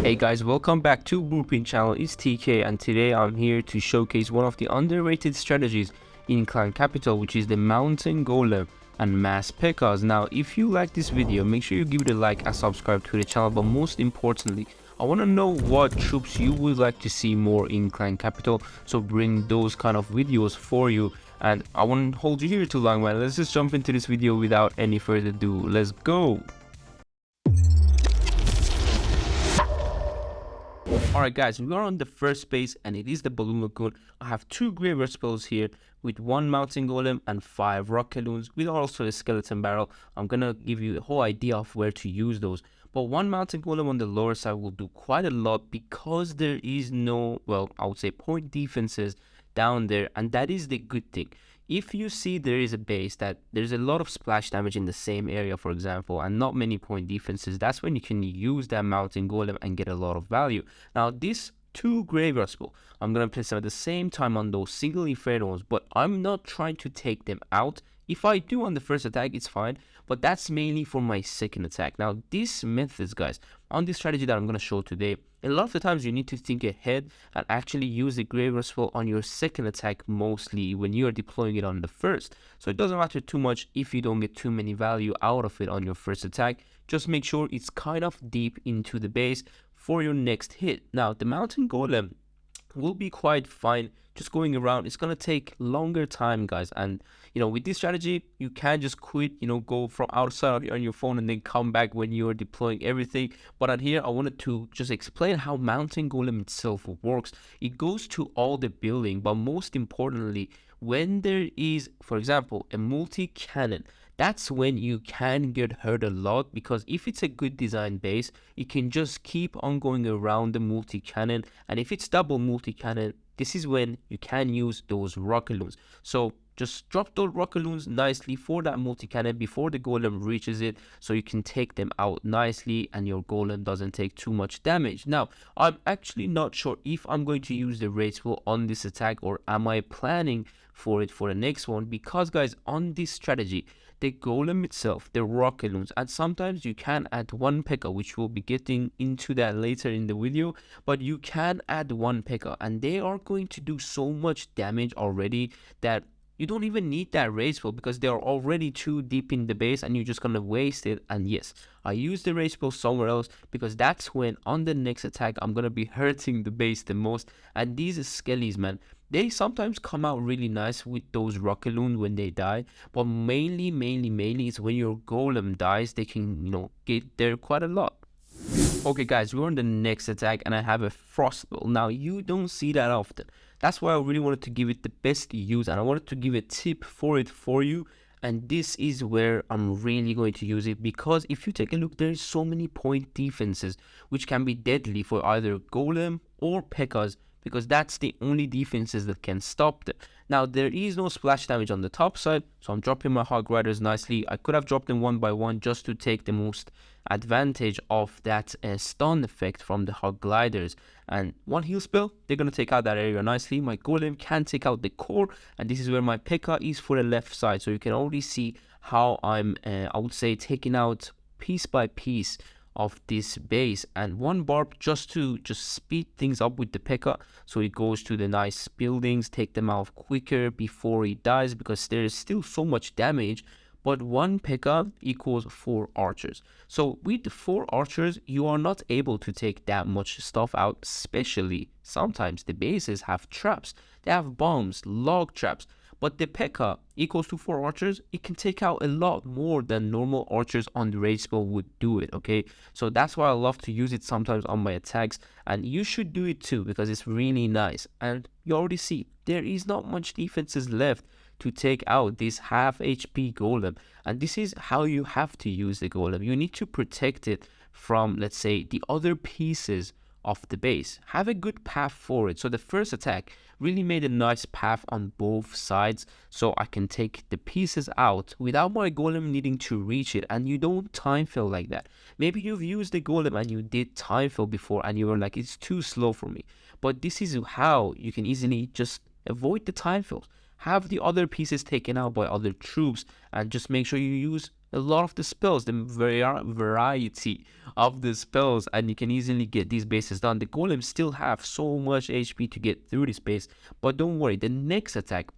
Hey guys, welcome back to Blueprint channel. It's TK and today I'm here to showcase one of the underrated strategies in Clan Capital, which is the Mountain Golem and Mass Pekkas. Now, if you like this video, make sure you give it a like and subscribe to the channel, but most importantly, I want to know what troops you would like to see more in Clan Capital, so bring those kind of videos for you. And I won't hold you here too long, man. Let's just jump into this video without any further ado. Let's go. Alright guys, we are on the first base and it is the Balloon Lagoon. I have 2 graveyard spells here with 1 Mountain Golem and 5 Rock Balloons with also a Skeleton Barrel. I'm gonna give you a whole idea of where to use those. But 1 Mountain Golem on the lower side will do quite a lot because there is no, well, I would say point defenses down there, and that is the good thing. If you see there is a base that there's a lot of splash damage in the same area, for example, and not many point defenses, that's when you can use that Mountain Golem and get a lot of value. Now, this 2 graveyard spell, I'm going to place them at the same time on those single Infernos, but I'm not trying to take them out. If I do on the first attack, it's fine, but that's mainly for my second attack. Now, these methods, guys, on this strategy that I'm going to show today, a lot of the times you need to think ahead and actually use the graveyard spell on your second attack mostly when you are deploying it on the first. So it doesn't matter too much if you don't get too many value out of it on your first attack. Just make sure it's kind of deep into the base for your next hit. Now, the Mountain Golem will be quite fine just going around. It's gonna take longer time, guys, and with this strategy you can just quit, go from outside on your phone and then come back when you're deploying everything. But on here I wanted to just explain how Mountain Golem itself works. It goes to all the building, but most importantly, when there is, for example, a multi-cannon, that's when you can get hurt a lot, because if it's a good design base, it can just keep on going around the multi-cannon, and if it's double multi-cannon, this is when you can use those rock balloons. So just drop those rock balloons nicely for that multi-cannon before the golem reaches it, so you can take them out nicely and your golem doesn't take too much damage. Now, I'm actually not sure if I'm going to use the raid spell on this attack or am I planning for it for the next one, because guys, on this strategy, the golem itself, the rock balloons, and sometimes you can add 1 PEKKA, which we'll be getting into that later in the video, but you can add 1 PEKKA and they are going to do so much damage already that you don't even need that raid spell because they are already too deep in the base and you're just gonna waste it. And yes, I use the raid spell somewhere else because that's when on the next attack I'm gonna be hurting the base the most. And these skellies, man, they sometimes come out really nice with those rock balloons when they die, but mainly is when your golem dies, they can get there quite a lot. Okay guys, we're on the next attack and I have a frost spell. Now, you don't see that often. That's why I really wanted to give it the best use and I wanted to give a tip for it for you. And this is where I'm really going to use it, because if you take a look, there's so many point defenses which can be deadly for either golem or Pekkas, because that's the only defenses that can stop them. Now, there is no splash damage on the top side, so I'm dropping my Hog Riders nicely. I could have dropped them 1 by 1 just to take the most advantage of that stun effect from the Hog Gliders. And 1 heal spell, they're going to take out that area nicely. My golem can take out the core, and this is where my PEKKA is for the left side. So you can already see how I'm, I would say, taking out piece by piece of this base. And 1 barb just to speed things up with the PEKKA, so it goes to the nice buildings, take them out quicker before he dies, because there is still so much damage. But 1 PEKKA equals 4 archers. So with the 4 archers, you are not able to take that much stuff out, especially sometimes the bases have traps. They have bombs, log traps. But the PEKKA equals to 4 archers, it can take out a lot more than normal archers on the raid spell would do it, okay? So that's why I love to use it sometimes on my attacks, and you should do it too, because it's really nice. And you already see, there is not much defenses left to take out this half HP golem, and this is how you have to use the golem. You need to protect it from, let's say, the other pieces of the base. Have a good path for it. So the first attack really made a nice path on both sides, so I can take the pieces out without my golem needing to reach it. And you don't time fill like that. Maybe you've used the golem and you did time fill before and you were like, it's too slow for me. But this is how you can easily just avoid the time fills. Have the other pieces taken out by other troops and just make sure you use a lot of the spells, the variety of the spells, and you can easily get these bases done. The golems still have so much HP to get through this base, but don't worry, the next attack,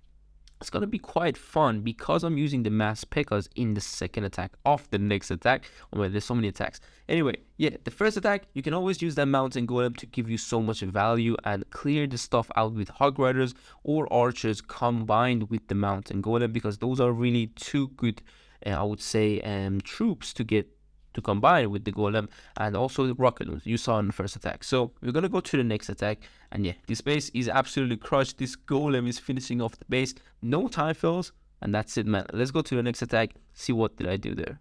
it's gonna be quite fun because I'm using the mass P.E.K.K.A.s in the second attack of the next attack. Oh well, there's so many attacks. Anyway, yeah, the first attack, you can always use that mountain golem to give you so much value and clear the stuff out with hog riders or archers combined with the mountain golem, because those are really two good, I would say, troops to get to combine with the golem, and also the rocket loons you saw in the first attack. So we're gonna go to the next attack, and yeah, this base is absolutely crushed. This golem is finishing off the base, no time fails, and that's it, man. Let's go to the next attack, see what did I do there.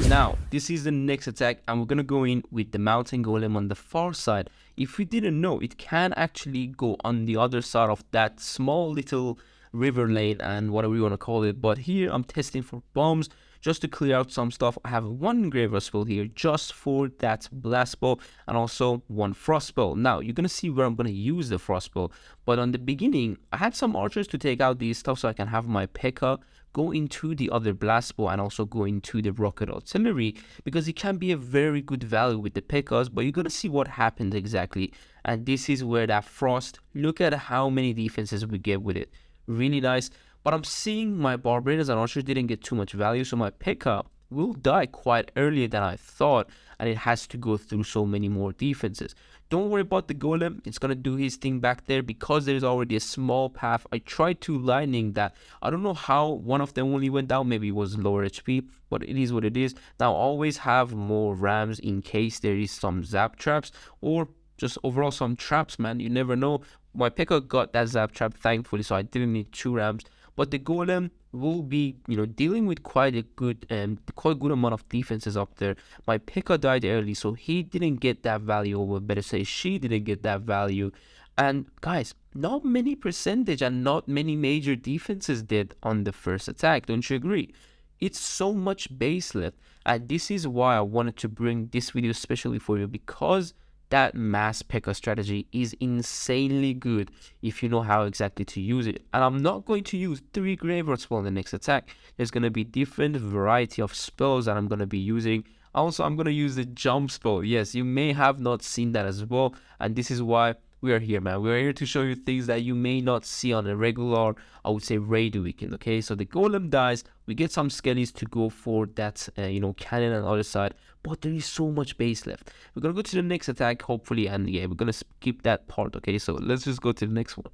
Now this is the next attack, and we're gonna go in with the mountain golem on the far side. If you didn't know, it can actually go on the other side of that small little river lane and whatever you want to call it, but here I'm testing for bombs just to clear out some stuff. I have one graveyard spell here just for that blast spell, and also one frost spell. Now you're gonna see where I'm gonna use the frost spell, but on the beginning I had some archers to take out these stuff so I can have my P.E.K.K.A. go into the other blast spell and also go into the rocket artillery, because it can be a very good value with the P.E.K.K.A.s, but you're gonna see what happens exactly. And this is where that frost, look at how many defenses we get with it, really nice. But I'm seeing my barbarians and archers didn't get too much value, so my P.E.K.K.A. will die quite earlier than I thought, and it has to go through so many more defenses. Don't worry about the golem, it's gonna do his thing back there because there's already a small path. I tried to lightning that. I don't know how one of them only went down, maybe it was lower HP, but it is what it is. Now always have more rams in case there is some zap traps or just overall some traps, man. You never know. My P.E.K.K.A. got that zap trap thankfully, so I didn't need 2 rams. But the golem will be, dealing with quite a good amount of defenses up there. My P.E.K.K.A. died early, so he didn't get that value, or better say, she didn't get that value. And guys, not many percentage and not many major defenses did on the first attack. Don't you agree? It's so much base left, and this is why I wanted to bring this video especially for you, because that mass P.E.K.K.A. strategy is insanely good if you know how exactly to use it. And I'm not going to use 3 graveyard spells in the next attack. There's going to be different variety of spells that I'm going to be using. Also, I'm going to use the jump spell. Yes, you may have not seen that as well, and this is why we are here, man. We are here to show you things that you may not see on a regular, I would say, raid weekend. Okay, so the golem dies, we get some skellies to go for that cannon on the other side, but there is so much base left. We're gonna go to the next attack hopefully, and yeah, we're gonna skip that part. Okay, so let's just go to the next one.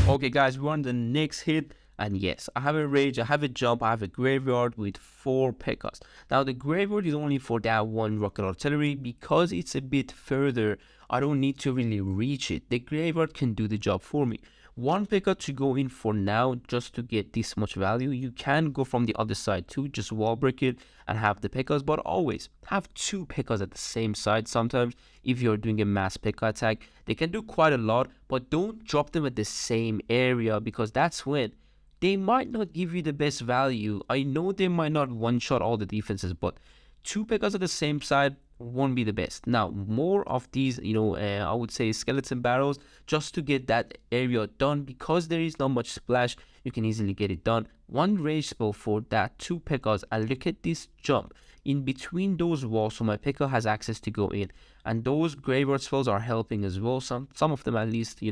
Okay guys, we're on the next hit, and yes, I have a rage, I have a jump, I have a graveyard with 4 P.E.K.K.A.s. Now the graveyard is only for that one rocket artillery because it's a bit further. I don't need to really reach it. The graveyard can do the job for me. 1 P.E.K.K.A. to go in for now just to get this much value. You can go from the other side too, just wall break it and have the P.E.K.K.A.s, but always have 2 P.E.K.K.A.s at the same side. Sometimes if you're doing a mass P.E.K.K.A. attack, they can do quite a lot, but don't drop them at the same area, because that's when they might not give you the best value. I know they might not one-shot all the defenses, but 2 P.E.K.K.A.s at the same side won't be the best. Now more of these I would say skeleton barrels just to get that area done, because there is not much splash, you can easily get it done. 1 rage spell for that 2 P.E.K.K.A.s, and look at this jump in between those walls, so my P.E.K.K.A. has access to go in, and those graveyard spells are helping as well, some of them at least,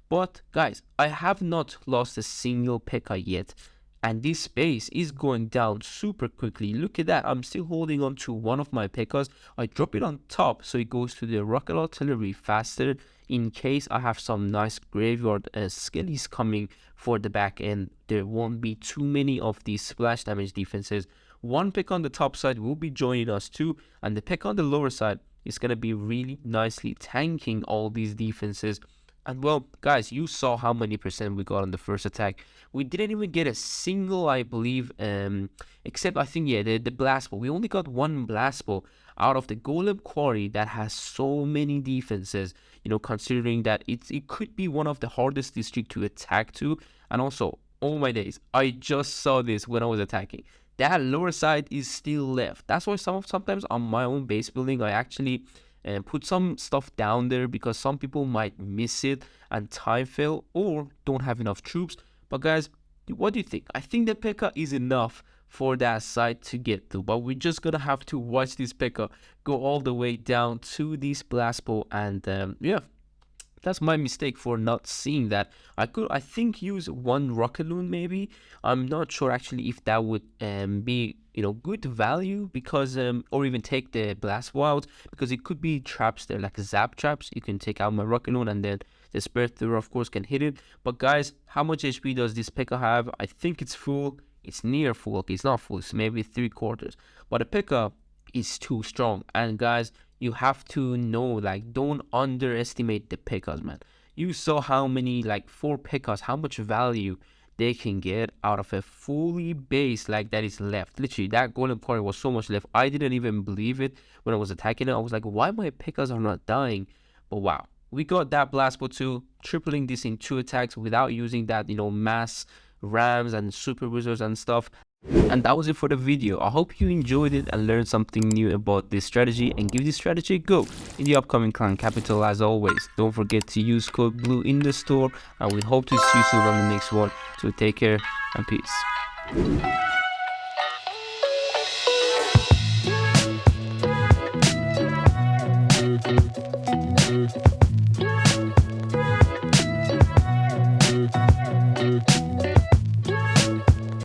but guys, I have not lost a single P.E.K.K.A. yet. And this space is going down super quickly. Look at that. I'm still holding on to one of my P.E.K.K.A.s. I drop it on top so it goes to the rocket artillery faster in case I have some nice graveyard skellies coming for the back end. There won't be too many of these splash damage defenses. 1 P.E.K.K.A. on the top side will be joining us too, and the P.E.K.K.A. on the lower side is going to be really nicely tanking all these defenses. And well, guys, you saw how many percent we got on the first attack. We didn't even get a single, I believe, except I think, yeah, the blast ball. We only got 1 blast ball out of the Golem Quarry that has so many defenses, considering that it could be one of the hardest districts to attack to. And also, oh my days, I just saw this when I was attacking. That lower side is still left. That's why sometimes on my own base building, I actually put some stuff down there, because some people might miss it and time fail or don't have enough troops. But guys, what do you think? I think the P.E.K.K.A. is enough for that side to get through. But we're just gonna have to watch this P.E.K.K.A go all the way down to this blast ball, and yeah, that's my mistake for not seeing that. I think use one rocket loon maybe. I'm not sure actually if that would be, you know, good value, because or even take the blast ball out, because it could be traps there, like zap traps. You can take out my rocket loon and then the spirit thrower of course can hit it. But guys, how much HP does this P.E.K.K.A have? I think it's full. It's near full. Okay, it's not full, it's maybe 3/4. But the P.E.K.K.A is too strong. And guys, you have to know, like, don't underestimate the P.E.K.K.As, man. You saw how many, like 4 P.E.K.K.As, how much value they can get out of a fully base like that is left. Literally, that Golem Quarry was so much left. I didn't even believe it when I was attacking it. I was like, why my P.E.K.K.As are not dying? But wow, we got that blast ball too, tripling this in 2 attacks without using that, you know, mass rams and super wizards and stuff. And that was it for the video. I hope you enjoyed it and learned something new about this strategy, and give this strategy a go in the upcoming clan capital. As always, don't forget to use code BLUE in the store, and we hope to see you soon on the next one. So take care and peace.